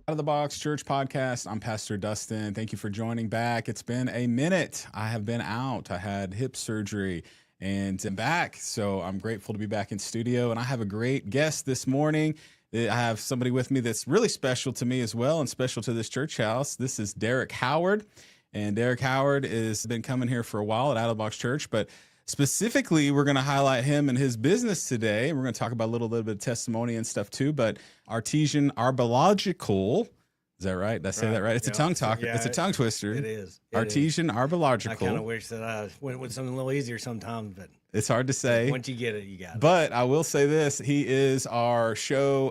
Out of the Box Church Podcast. I'm Pastor Dustin. Thank you for joining back. It's been a minute. I have been out. I had hip surgery and I'm back. So I'm grateful to be back in studio. And I have a great guest this morning. I have somebody with me that's really special to me as well and special to this church house. This is Derrick Howard. And Derrick Howard has been coming here for a while at Out of the Box Church, but specifically, we're going to highlight him and his business today. We're going to talk about a little bit of testimony and stuff too, but Artisan Arborlogical, is that right? Did I say that right? It's a tongue talker. Yeah, it's a tongue twister. It is. Artisan Arborlogical. I kind of wish that I went with something a little easier sometimes, but it's hard to say. Once you get it, you got it. But I will say this. He is our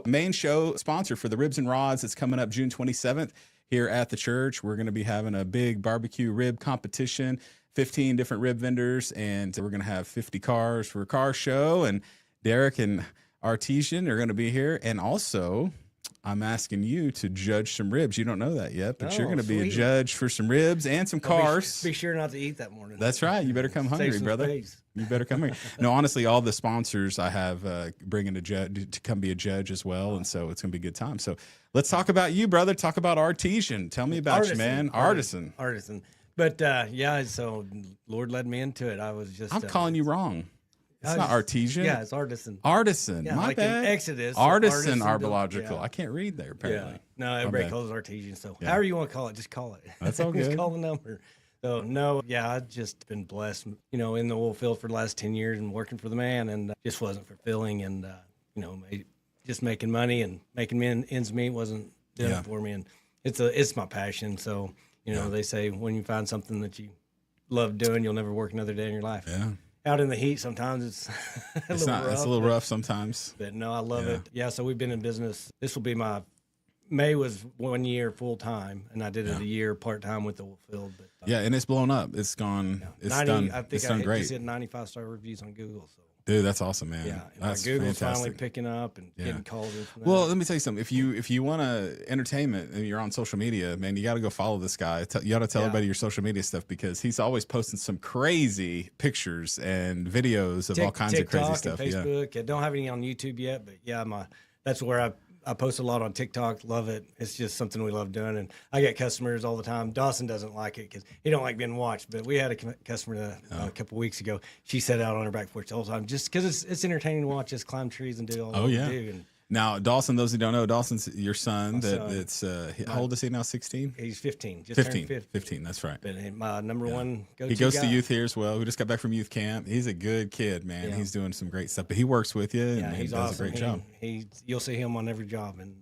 main show sponsor for the Ribs and Rods. It's coming up June 27th here at the church. We're going to be having a big barbecue rib competition. 15 different rib vendors, and we're going to have 50 cars for a car show, and Derrick and Artisan are going to be here. And also, I'm asking you to judge some ribs. You don't know that yet, but you're going to be a judge for some ribs and some cars. Be sure not to eat that morning. That's right. You better come hungry, brother. Space. You better come here. No, honestly, all the sponsors I have bringing a judge to come be a judge as well, and so it's going to be a good time. So let's talk about you, brother. Talk about Artisan. Tell me about you, man. Artisan. But yeah, so Lord led me into it. I was just I'm calling you wrong. It's not Artisan. Yeah, it's Artisan. Artisan. Yeah, my like bad. in Exodus. Artisan Arborlogical. Yeah. I can't read there apparently. Yeah. No, everybody calls it Artisan. So however you want to call it, just call it. That's all good. Just call the number. So no, yeah, I've just been blessed, in the oil field for the last 10 years and working for the man, and just wasn't fulfilling, and just making money and making ends meet wasn't doing it for me, and it's my passion. So they say when you find something that you love doing, you'll never work another day in your life. Yeah. Out in the heat, sometimes it's It's a little rough sometimes. But no, I love it. Yeah. So we've been in business. This will be May was 1 year full time, and I did it a year part time with the oil field. But and it's blown up. It's gone. It's 90, done. I think it's done great. It's hit 95-star reviews on Google. So. Dude, that's awesome, man. Yeah, that's Google's fantastic. finally picking up and getting called in from that. Well, let me tell you something. If you want entertainment and you're on social media, man, you got to go follow this guy. You got to tell everybody your social media stuff because he's always posting some crazy pictures and videos of all kinds of crazy stuff. And Facebook. I don't have any on YouTube yet, but that's where I post a lot on TikTok. Love it. It's just something we love doing. And I get customers all the time. Dawson doesn't like it because he don't like being watched. But we had a customer a couple weeks ago. She sat out on her back porch all the time just because it's entertaining to watch us climb trees and do all that we do. And now, Dawson, those who don't know, Dawson's your son. How old is he now? 16? He's 15. Just 15. turned 15, that's right. But my number one go-to He goes guy. to youth here as well. We just got back from youth camp. He's a good kid, man. He's doing some great stuff. But he works with you, and he does a great job. You'll see him on every job. And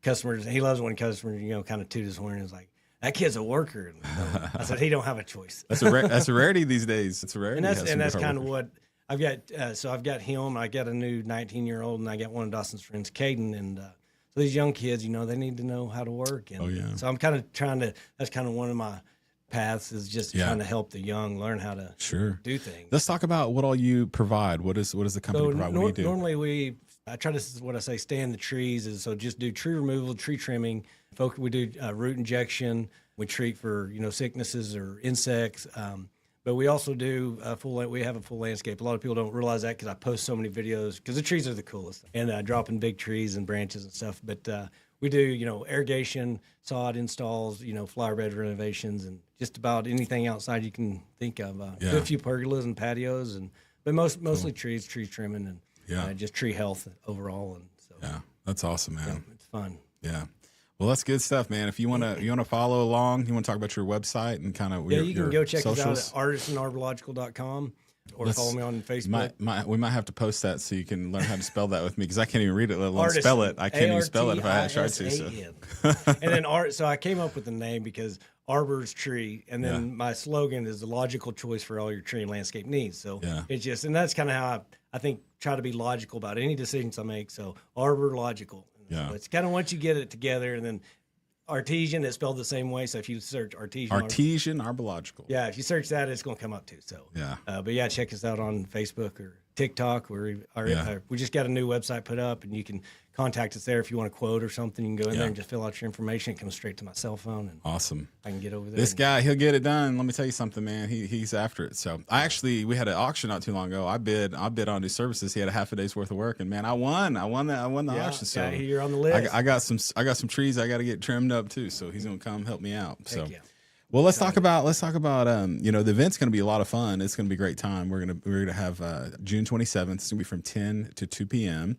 customers, he loves when customers, kind of toot his horn and is like, that kid's a worker. And I said, he don't have a choice. That's a rarity these days. It's a rarity. And that's kind of what I've got. So I've got him. I got a new 19-year-old, and I got one of Dawson's friends, Caden. And so these young kids, they need to know how to work. And so I'm kind of trying to. That's kind of one of my paths is just trying to help the young learn how to do things. Let's talk about what all you provide. What does the company provide? What do you do? Normally this is what I say, stay in the trees. Is so just do tree removal, tree trimming. We do root injection. We treat for sicknesses or insects. But we also do we have a full landscape. A lot of people don't realize that because I post so many videos because the trees are the coolest and dropping big trees and branches and stuff. But we do, irrigation, sod installs, flower bed renovations, and just about anything outside you can think of. Do a few pergolas and patios, but mostly trees, tree trimming, and just tree health overall. And so that's awesome, man. Yeah, it's fun. Yeah. Well, that's good stuff, man. If you want to follow along, you want to talk about your website and kind of you can go check socials. us out at artisanarborlogical.com or follow me on Facebook. We might have to post that so you can learn how to spell that with me because I can't even read it, let alone spell it. I can't even spell it if I had tried to. So. And then so I came up with the name because Arbor's tree, and then my slogan is the logical choice for all your tree and landscape needs. So it's just, and that's kind of how I think try to be logical about any decisions I make. So Arborlogical. So it's kind of once you get it together, and then Artisan is spelled the same way. So if you search Artisan Arborlogical. Yeah, if you search that, it's going to come up too. So but check us out on Facebook or TikTok. We just got a new website put up, and you can contact us there if you want a quote or something. You can go in there and just fill out your information. It comes straight to my cell phone, and awesome. I can get over there. This guy, he'll get it done. Let me tell you something, man. He's after it. So we had an auction not too long ago. I bid on his services. He had a half a day's worth of work, and man, I won the auction. So you're on the list. I got some trees I got to get trimmed up too. So he's gonna come help me out. So. Yeah. Well, let's talk about the event's going to be a lot of fun. It's going to be a great time. We're going to have June 27th. It's going to be from 10 to 2 p.m.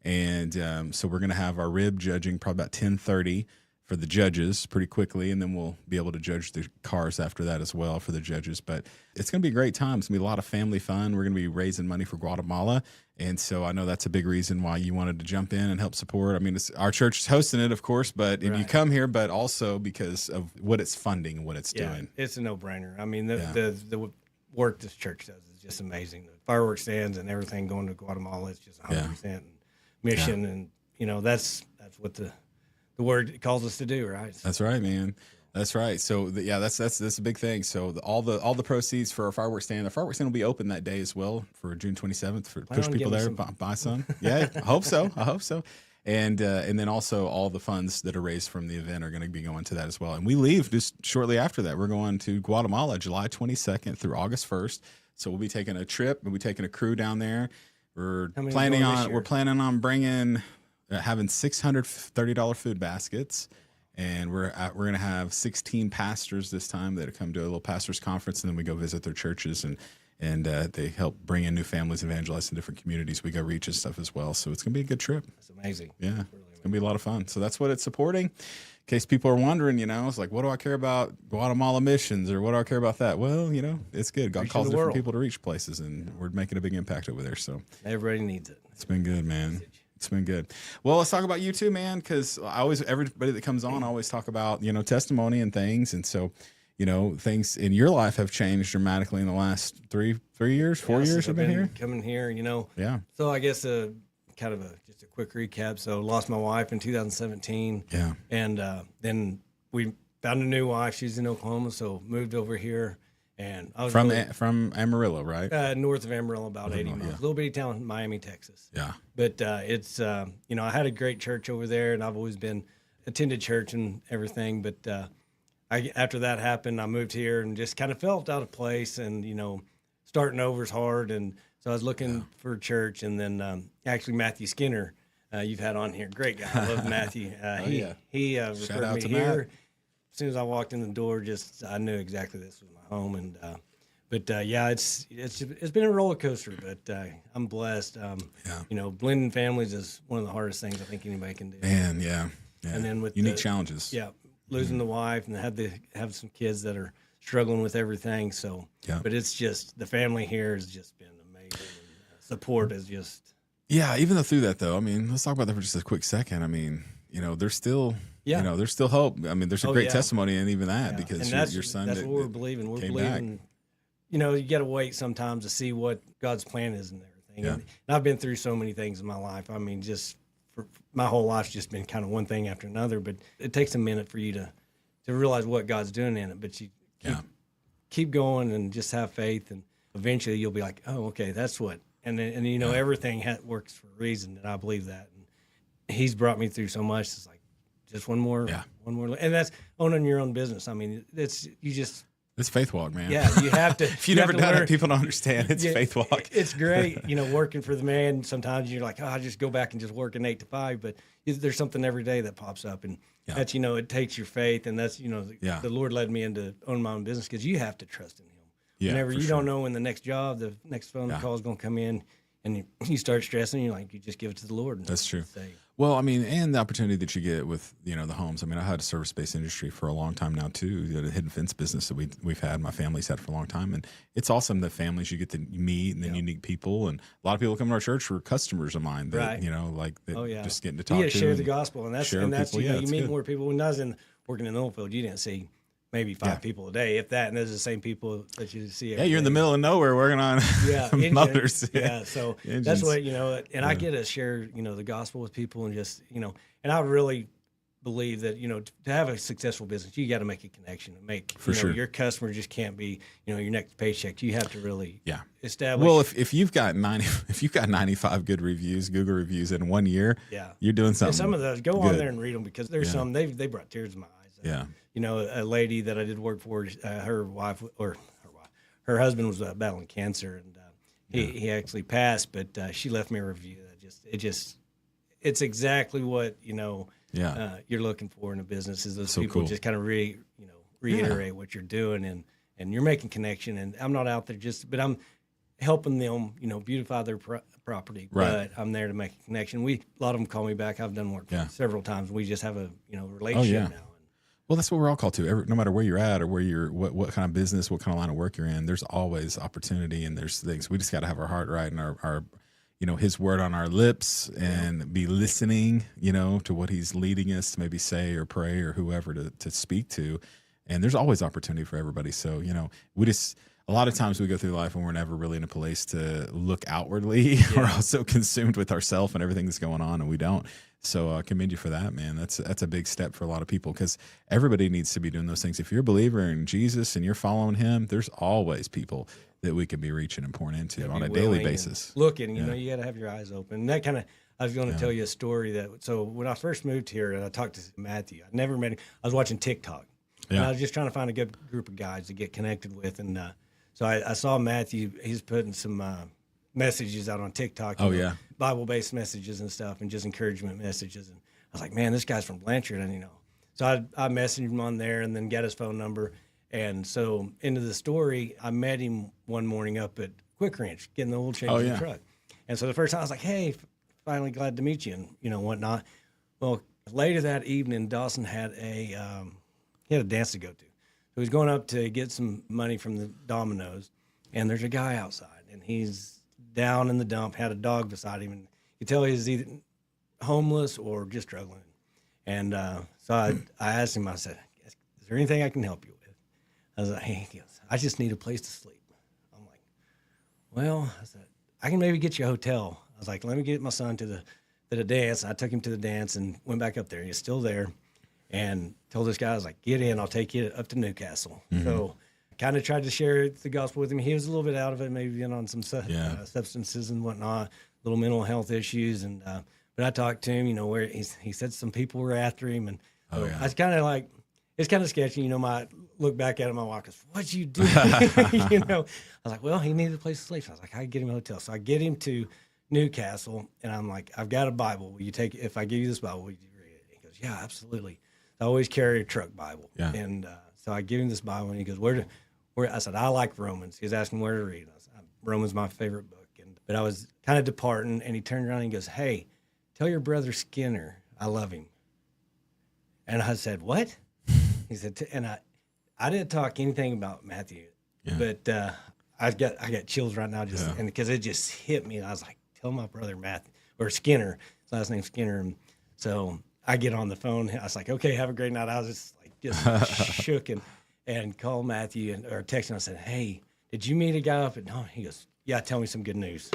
And so we're going to have our rib judging probably about 10:30 for the judges pretty quickly, and then we'll be able to judge the cars after that as well for the judges. But it's going to be a great time. It's going to be a lot of family fun. We're going to be raising money for Guatemala, and so I know that's a big reason why you wanted to jump in and help support. I mean, our church is hosting it, of course, but and you come here, but also because of what it's funding and what it's doing. It's a no-brainer. I mean, the work this church does is just amazing. The fireworks stands and everything going to Guatemala is just 100% mission, and that's what the word calls us to do, right? So, that's right, man. That's right. So that's a big thing. So all the proceeds for our fireworks stand, the fireworks stand will be open that day as well for June 27th for push people there, buy some. Yeah, I hope so. And then also all the funds that are raised from the event are going to be going to that as well. And we leave just shortly after that. We're going to Guatemala July 22nd through August 1st. So we'll be taking a trip. We'll be taking a crew down there. We're planning on bringing having $630 food baskets, and we're going to have 16 pastors this time that come to a little pastors conference, and then we go visit their churches, and they help bring in new families, evangelize in different communities. We go reach and stuff as well, so it's going to be a good trip. That's amazing. Yeah, it's going to be a lot of fun. So that's what it's supporting. In case people are wondering, it's like, what do I care about Guatemala missions, or what do I care about that? Well, it's good. God calls different people to reach places, and we're making a big impact over there. So everybody needs it. It's been good, man. It's been good. Well, let's talk about you too, man, because everybody that comes on always talk about, testimony and things. And so, things in your life have changed dramatically in the last 4 years I've been here. Coming here, Yeah. So I guess kind of just a quick recap. So lost my wife in 2017. Yeah. And then we found a new wife. She's in Oklahoma, so moved over here. And I was from Amarillo, right? North of Amarillo, about 80 miles. Yeah. Little bitty town, Miami, Texas. Yeah. But it's I had a great church over there, and I've always attended church and everything. But after that happened, I moved here and just kind of felt out of place, and starting over is hard. And so I was looking for church, and then actually Matthew Skinner, you've had on here, great guy. I love Matthew. He referred me here. Matt. As soon as I walked in the door, I knew exactly this was my home, and it's been a roller coaster, but I'm blessed. Blending families is one of the hardest things I think anybody can do. Man, yeah. And then with unique challenges, losing the wife and have some kids that are struggling with everything. So, but it's just the family here has just been amazing. And support is just even though through that though, I mean, let's talk about that for just a quick second. I mean, there's still. There's still hope. I mean, there's a great testimony in even that because your son. That's what we're believing. We're believing. You got to wait sometimes to see what God's plan is and everything. Yeah. And I've been through so many things in my life. I mean, just for my whole life's just been kind of one thing after another. But it takes a minute for you to realize what God's doing in it. But you keep going and just have faith, and eventually you'll be like, oh, okay, that's what. And everything works for a reason, and I believe that. And He's brought me through so much. It's like. Just one more, and that's owning your own business. I mean, it's faith walk, man. Yeah, you have to. If you've never done it, people don't understand. It's faith walk. It's great, working for the man. Sometimes you're like, I just go back and just work an 8 to 5, but there's something every day that pops up, and that's it takes your faith, and that's the Lord led me into owning my own business because you have to trust in Him. Yeah, whenever you don't know when the next job, the next phone call is going to come in, and you start stressing, you just give it to the Lord. And that's true. Well, I mean, and the opportunity that you get with, the homes. I mean, I had a service-based industry for a long time now, too. The hidden fence business that we've had, my family's had for a long time. And it's awesome the families you get to meet and then unique people. And a lot of people come to our church were customers of mine that, just getting to talk to. Share the gospel. And that's you meet good. more people. When I was working in the oil field, you didn't see maybe 5 people a day, if that, and those are the same people that you see every you're day. in the middle of nowhere working on motors. So that's what, and I get to share, the gospel with people and just, and I've really believe that, to have a successful business, you got to make a connection and make, sure. Your customer just can't be, your next paycheck. You have to really establish. Well, if you've got 95 good reviews, Google reviews in 1 year, you're doing something. And some of those, go on there and read them, because there's some, they brought tears to my eyes. A lady that I did work for, her husband was battling cancer, and he actually passed, but she left me a review that it's exactly what, you're looking for in a business, is those people just kind of reiterate what you're doing, and you're making connection. And I'm not out there but I'm helping them, beautify their property. Right. But I'm there to make a connection. A lot of them call me back. I've done work for them several times. We just have a relationship now. Well, that's what we're all called to. No matter where you're at or where what kind of business, what kind of line of work you're in, there's always opportunity, and there's things. We just got to have our heart right and our his word on our lips, and be listening, to what he's leading us to maybe say or pray or whoever to speak to. And there's always opportunity for everybody. So, a lot of times we go through life and we're never really in a place to look outwardly. We're also consumed with ourselves and everything that's going on, and we don't. So I commend you for that, man. That's a big step for a lot of people, because everybody needs to be doing those things. If you're a believer in Jesus and you're following him, there's always people that we can be reaching and pouring into on a daily basis. Looking, you got to have your eyes open. And that kind of, I was going to tell you a story so when I first moved here and I talked to Matthew, I never met him. I was watching TikTok. And I was just trying to find a good group of guys to get connected with. And so I saw Matthew, he's putting some messages out on TikTok. Bible-based messages and stuff, and just encouragement messages. And I was like, man, this guy's from Blanchard, and So I messaged him on there, and then got his phone number. And so into the story, I met him one morning up at Quick Ranch, getting the oil change in the truck. And so the first time I was like, hey, finally glad to meet you, and whatnot. Well, later that evening, Dustin had he had a dance to go to. So he was going up to get some money from the Domino's, and there's a guy outside, and he's down in the dump, had a dog beside him, and you could tell he was either homeless or just struggling. And so I asked him, I said, is there anything I can help you with? I was like, hey, he goes, I just need a place to sleep. I'm like, well, I said, I can maybe get you a hotel. I was like, let me get my son to the dance. I took him to the dance and went back up there. He's still there, and told this guy, I was like, get in, I'll take you up to Newcastle. Mm-hmm. So kind of tried to share the gospel with him. He was a little bit out of it, maybe on some substances and whatnot, little mental health issues. And but I talked to him, where he said some people were after him, and I was kind of like, it's kind of sketchy. My look back at him, my wife goes, "What'd you do?" I was like, "Well, he needed a place to sleep." So I was like, "I can get him a hotel." So I get him to Newcastle, and I'm like, "I've got a Bible. Will you take it? If I give you this Bible, will you read it?" He goes, "Yeah, absolutely." I always carry a truck Bible, and so I give him this Bible, and he goes, "Where?" I said, I like Romans. He was asking where to read. I said, Romans is my favorite book. But I was kind of departing, and he turned around and he goes, hey, tell your brother Skinner I love him. And I said, what? He said, and I didn't talk anything about Matthew, but I got chills right now and because it just hit me. And I was like, tell my brother Matthew, or Skinner, his last name's Skinner. And so I get on the phone. I was like, okay, have a great night. I was just shook and called Matthew or texted him. I said, hey, did you meet a guy up at home? He goes, yeah, tell me some good news.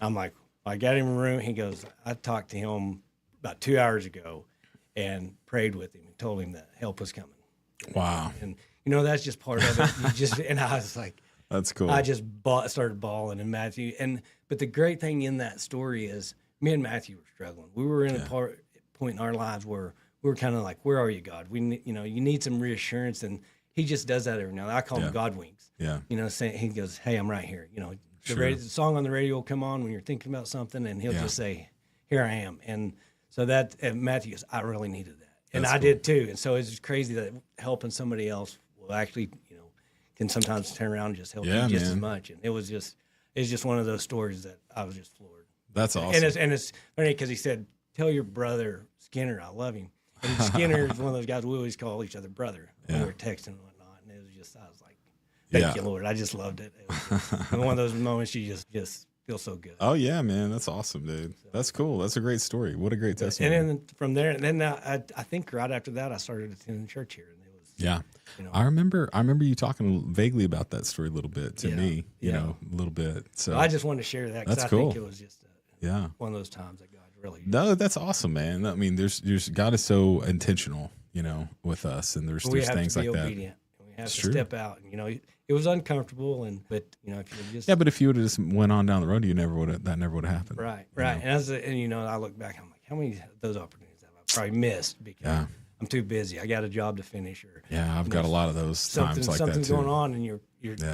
I'm like, I got him in a room. He goes, I talked to him about 2 hours ago and prayed with him and told him that help was coming. Wow. And, that's just part of it. And I was like, that's cool. I just started bawling, and Matthew. But the great thing in that story is me and Matthew were struggling. We were in a point in our lives where we were kind of like, where are you, God? You need some reassurance. And he just does that every now and then. I call him God Winks. Yeah. Saying, he goes, hey, I'm right here. The song on the radio will come on when you're thinking about something, and he'll just say, here I am. And so and Matthew goes, I really needed that. And I did too. And so it's just crazy that helping somebody else will actually, can sometimes turn around and just help you just as much. And it's just one of those stories that I was just floored. That's awesome. And it's funny because he said, tell your brother Skinner I love him. And Skinner is one of those guys we always call each other brother when we were texting and whatnot. And it was just, I was like, thank you, Lord. I just loved it. It was just one of those moments you just feel so good. Oh, yeah, man. That's awesome, dude. That's cool. That's a great story. What a great testimony. And then from there, I think right after that, I started attending church here. And it was, I remember you talking vaguely about that story a little bit to me, a little bit. So I just wanted to share that because I think it was just one of those times that God really. No, that's awesome, man. I mean, there's God is so intentional, with us, and there's things like that. We have to step out, and it was uncomfortable, but if you just but if you would have just went on down the road, that never would have happened. Right. And I look back, I'm like, how many of those opportunities have I probably missed because I'm too busy. I got a job to finish, or I've got a lot of those times like that too. Something's going on, and you're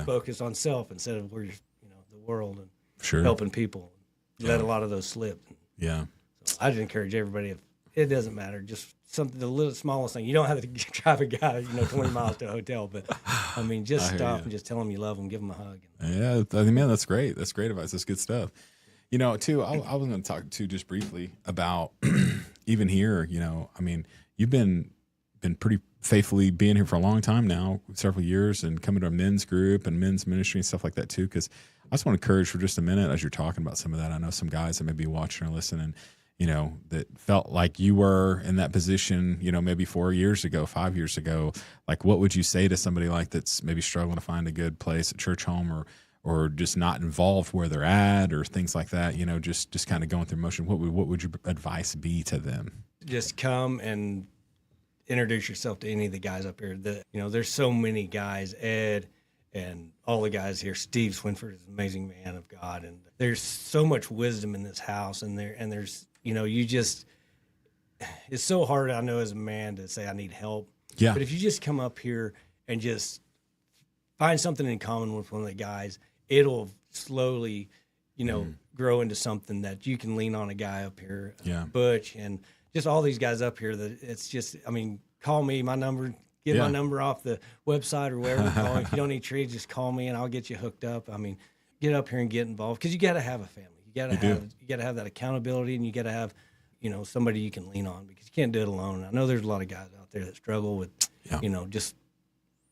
focused on self instead of where the world and helping people. You let a lot of those slip. Yeah. So I'd encourage everybody, if it doesn't matter, just something, the little smallest thing. You don't have to drive a guy 20 miles to a hotel, but I mean, just stop and just tell them you love them, give them a hug. Yeah, I mean, man, that's great. That's great advice. That's good stuff. Too, I was going to talk to just briefly about even here. I mean, you've been pretty faithfully being here for a long time now, several years, and coming to our men's group and men's ministry and stuff like that too. Because I just want to encourage for just a minute as you're talking about some of that. I know some guys that may be watching or listening, that felt like you were in that position, maybe 4 years ago, 5 years ago. Like, what would you say to somebody like that's maybe struggling to find a good place, a church home, or just not involved where they're at, or things like that? Just kind of going through motion. What would your advice be to them? Just come and introduce yourself to any of the guys up here. There's so many guys, Ed and all the guys here. Steve Swinford is an amazing man of God, and there's so much wisdom in this house, and there's it's so hard, I know, as a man to say I need help. Yeah. But if you just come up here and just find something in common with one of the guys, it'll slowly, grow into something that you can lean on a guy up here, Butch, and just all these guys up here. That it's just, call me, my number, get my number off the website or wherever. Call me. If you don't need trees, just call me and I'll get you hooked up. Get up here and get involved, because you got to have a family. You got to have that accountability, and you got to have, somebody you can lean on, because you can't do it alone. I know there's a lot of guys out there that struggle with, just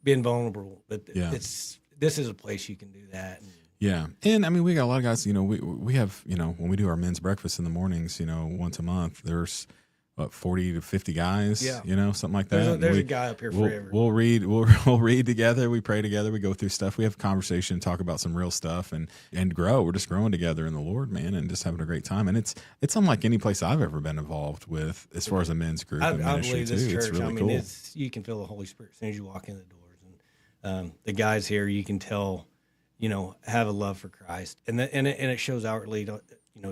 being vulnerable, but this is a place you can do that. Yeah. And we got a lot of guys, we have, when we do our men's breakfast in the mornings, once a month, there's 40 to 50 guys, something like that. There's a guy up here forever. We'll read together. We pray together. We go through stuff. We have a conversation, talk about some real stuff, and grow. We're just growing together in the Lord, man, and just having a great time. And it's unlike any place I've ever been involved with as far as a men's group. I believe this church, it's really cool. You can feel the Holy Spirit as soon as you walk in the doors. And the guys here, you can tell, have a love for Christ. And it shows outwardly,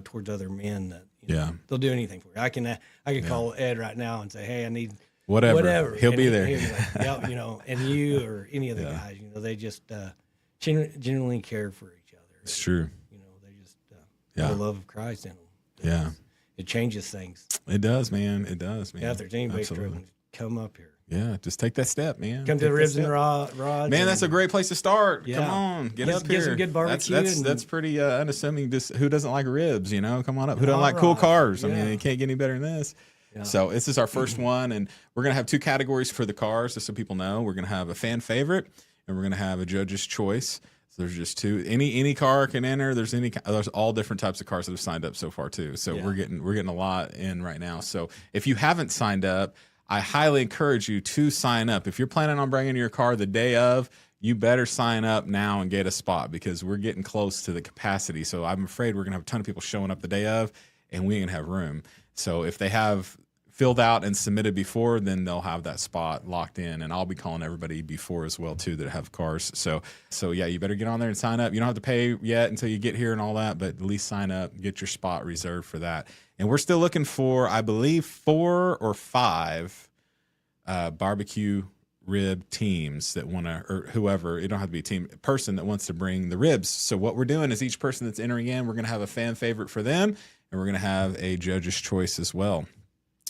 towards other men that, they'll do anything for you. I can call Ed right now and say, hey, I need whatever. He'll be there. He'll be like, and you or any of the guys, they just genuinely care for each other. It's true. They just have the love of Christ in them. Yeah. It changes things. It does, man. It does, man. Yeah, if there's anybody struggling, come up here. Yeah, just take that step, man. Come to the Ribs and Rods. Man, that's a great place to start. Yeah. Come on, get up here. Get some good barbecue. That's pretty unassuming. Just who doesn't like ribs? Come on up. Who doesn't like cool cars? I mean, you can't get any better than this. Yeah. So this is our first one, and we're gonna have two categories for the cars, just so people know. We're gonna have a fan favorite, and we're gonna have a judge's choice. So there's just two. Any car can enter. There's all different types of cars that have signed up so far too. So we're getting a lot in right now. So if you haven't signed up, I highly encourage you to sign up. If you're planning on bringing your car the day of, you better sign up now and get a spot, because we're getting close to the capacity. So I'm afraid we're going to have a ton of people showing up the day of, and we ain't going to have room. So if they have filled out and submitted before, then they'll have that spot locked in. And I'll be calling everybody before as well, too, that have cars. So yeah, you better get on there and sign up. You don't have to pay yet until you get here and all that, but at least sign up, get your spot reserved for that. And we're still looking for, I believe, 4 or 5 barbecue rib teams that want to, or whoever, it don't have to be a person that wants to bring the ribs. So what we're doing is each person that's entering in, we're going to have a fan favorite for them, and we're going to have a judge's choice as well.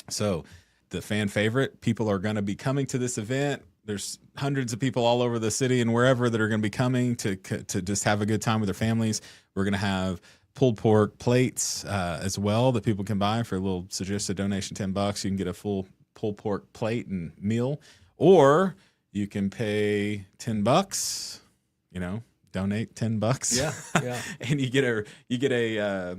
So the fan favorite, people are going to be coming to this event. There's hundreds of people all over the city and wherever that are going to be coming to just have a good time with their families. We're going to have pulled pork plates as well that people can buy for a little suggested donation, $10. You can get a full pulled pork plate and meal, or you can pay $10. Donate $10. Yeah. And you get a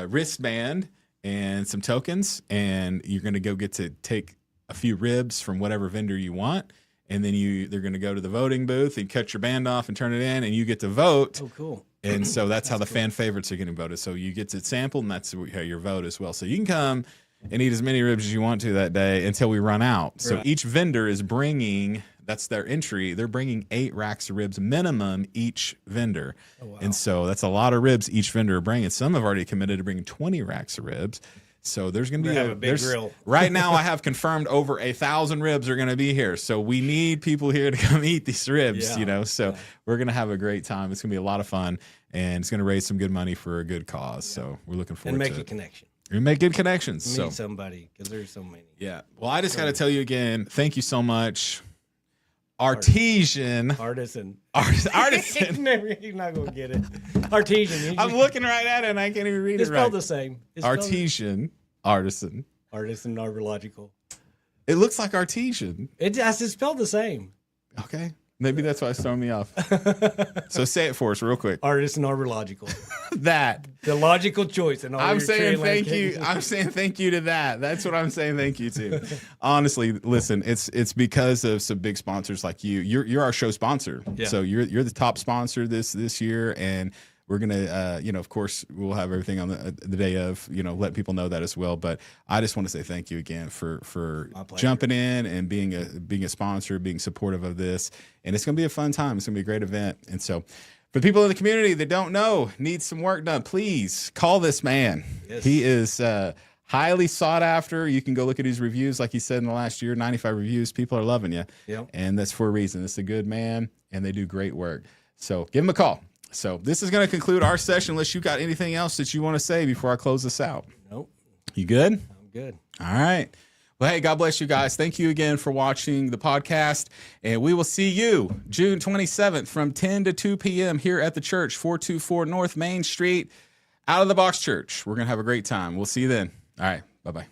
wristband and some tokens, and you're going to get to take a few ribs from whatever vendor you want, and then they're going to go to the voting booth and cut your band off and turn it in, and you get to vote. Oh, cool. And so that's how the fan favorites are getting voted. So you get to sample, and that's how your vote as well. So you can come and eat as many ribs as you want to that day until we run out. So each vendor is bringing, that's their entry, they're bringing 8 racks of ribs minimum each vendor. Oh, wow. And so that's a lot of ribs each vendor are bringing. Some have already committed to bringing 20 racks of ribs. So there's going to be a big grill. Right now I have confirmed over 1,000 ribs are going to be here. So we need people here to come eat these ribs, So we're going to have a great time. It's going to be a lot of fun, and it's going to raise some good money for a good cause. So we're looking forward to it. And make a connection. We make good connections. Meet somebody, because there's so many. Yeah. Well, I just got to tell you again, thank you so much. Artisan. Artisan. Artisan. He's not going to get it. Artisan. I'm looking right at it, and I can't even read it right. It's spelled the same. Artisan. Artisan. Artisan Arborlogical. It looks like artesian. It's spelled the same. Okay. Maybe that's why it's throwing me off. So say it for us real quick. Artisan Arborlogical. That. The logical choice. And I'm saying thank you. I'm saying thank you to that. That's what I'm saying thank you to. Honestly, listen, it's because of some big sponsors like you. You're our show sponsor. Yeah. So you're the top sponsor this year, and we're going to, of course, we'll have everything on the day of, let people know that as well. But I just want to say thank you again for jumping in and being a sponsor, being supportive of this. And it's going to be a fun time. It's going to be a great event. And so for people in the community that don't know, need some work done, please call this man. Yes. He is highly sought after. You can go look at his reviews. Like he said in the last year, 95 reviews. People are loving you. Yep. And that's for a reason. It's a good man, and they do great work. So give him a call. So this is going to conclude our session, unless you got anything else that you want to say before I close this out. Nope. You good? I'm good. All right. Well, hey, God bless you guys. Thank you again for watching the podcast. And we will see you June 27th from 10 to 2 p.m. here at the church, 424 North Main Street, Out of the Box Church. We're going to have a great time. We'll see you then. All right. Bye-bye.